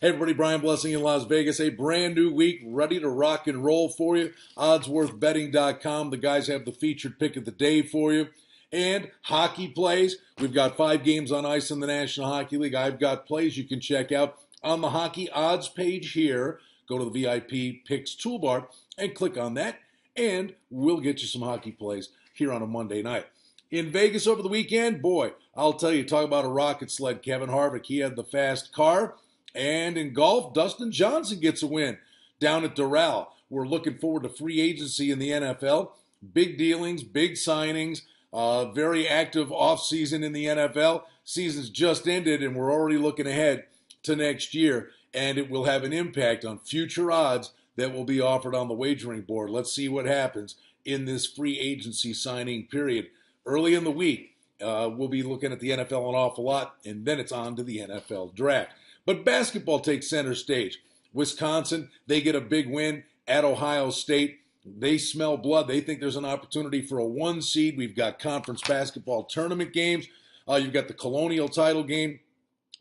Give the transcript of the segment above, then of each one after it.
Hey everybody, Brian Blessing in Las Vegas. A brand new week ready to rock and roll for you. Oddsworthbetting.com. The guys have the featured pick of the day for you. And hockey plays. We've got 5 games on ice in the National Hockey League. I've got plays you can check out on the hockey odds page here. Go to the VIP picks toolbar and click on that. And we'll get you some hockey plays here on a Monday night. In Vegas over the weekend, boy, I'll tell you, talk about a rocket sled. Kevin Harvick, he had the fast car. And in golf, Dustin Johnson gets a win down at Doral. We're looking forward to free agency in the NFL. Big dealings, big signings, very active offseason in the NFL. Season's just ended, and we're already looking ahead to next year. And it will have an impact on future odds that will be offered on the wagering board. Let's see what happens in this free agency signing period. Early in the week, we'll be looking at the NFL an awful lot, and then it's on to the NFL draft. But basketball takes center stage. Wisconsin, they get a big win at Ohio State. They smell blood. They think there's an opportunity for a 1 seed. We've got conference basketball tournament games. You've got the Colonial title game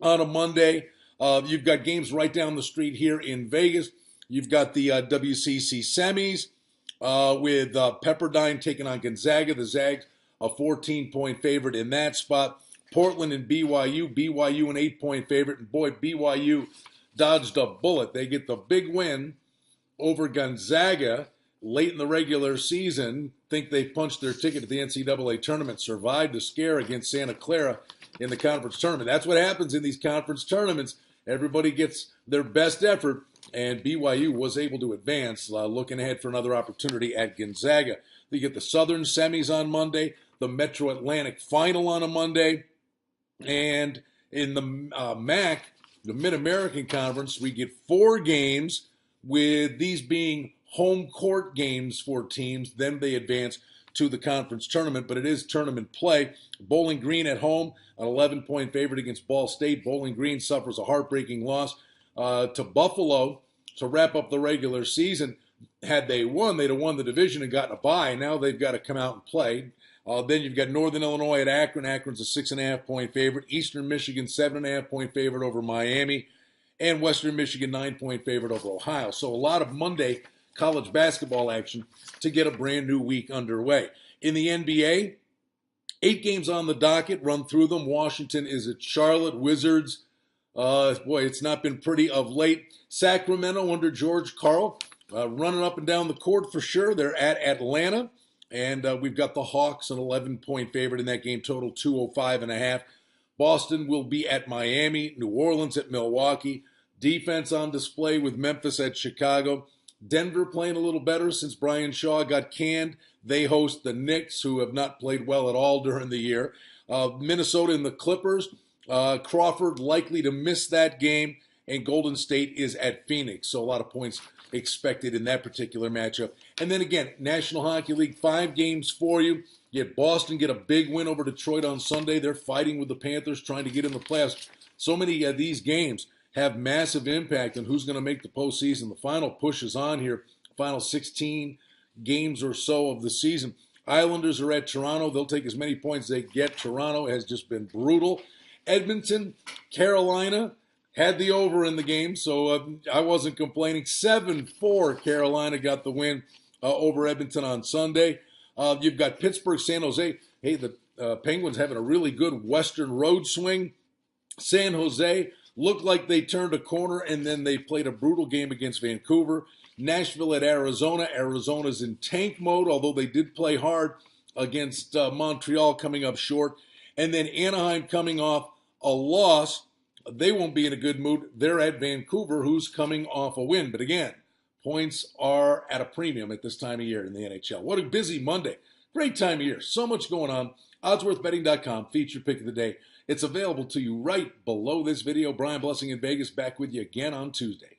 on a Monday. You've got games right down the street here in Vegas. You've got the WCC semis with Pepperdine taking on Gonzaga. The Zags, a 14-point favorite in that spot. Portland and BYU an 8-point favorite. And boy, BYU dodged a bullet. They get the big win over Gonzaga late in the regular season. Think they punched their ticket to the NCAA tournament. Survived a scare against Santa Clara in the conference tournament. That's what happens in these conference tournaments. Everybody gets their best effort, and BYU was able to advance, looking ahead for another opportunity at Gonzaga. They get the Southern semis on Monday, the Metro Atlantic final on a Monday. And in the MAC, the Mid-American Conference, we get 4 games, with these being home court games for teams. Then they advance to the conference tournament, but it is tournament play. Bowling Green at home, an 11-point favorite against Ball State. Bowling Green suffers a heartbreaking loss to Buffalo to wrap up the regular season. Had they won, they'd have won the division and gotten a bye. Now they've got to come out and play. Then you've got Northern Illinois at Akron. Akron's a 6.5-point favorite. Eastern Michigan, 7.5-point favorite over Miami. And Western Michigan, 9-point favorite over Ohio. So a lot of Monday college basketball action to get a brand new week underway. In the NBA, 8 games on the docket. Run through them. Washington is at Charlotte. Wizards. Boy, it's not been pretty of late. Sacramento under George Karl. Running up and down the court for sure. They're at Atlanta. And we've got the Hawks, an 11-point favorite in that game, total 205.5. Boston will be at Miami. New Orleans at Milwaukee. Defense on display with Memphis at Chicago. Denver playing a little better since Brian Shaw got canned. They host the Knicks, who have not played well at all during the year. Minnesota and the Clippers. Crawford likely to miss that game. And Golden State is at Phoenix. So a lot of points expected in that particular matchup. And then again, National Hockey League, 5 games for you. You had Boston get a big win over Detroit on Sunday. They're fighting with the Panthers, trying to get in the playoffs. So many of these games have massive impact on who's going to make the postseason. The final push is on here, final 16 games or so of the season. Islanders are at Toronto. They'll take as many points as they get. Toronto has just been brutal. Edmonton, Carolina, had the over in the game, so I wasn't complaining. 7-4, Carolina got the win over Edmonton on Sunday. You've got Pittsburgh, San Jose. Hey, the Penguins having a really good Western road swing. San Jose looked like they turned a corner, and then they played a brutal game against Vancouver. Nashville at Arizona. Arizona's in tank mode, although they did play hard against Montreal, coming up short. And then Anaheim coming off a loss. They won't be in a good mood. They're at Vancouver, who's coming off a win. But again, points are at a premium at this time of year in the NHL. What a busy Monday. Great time of year. So much going on. Oddsworthbetting.com, feature pick of the day. It's available to you right below this video. Brian Blessing in Vegas, back with you again on Tuesday.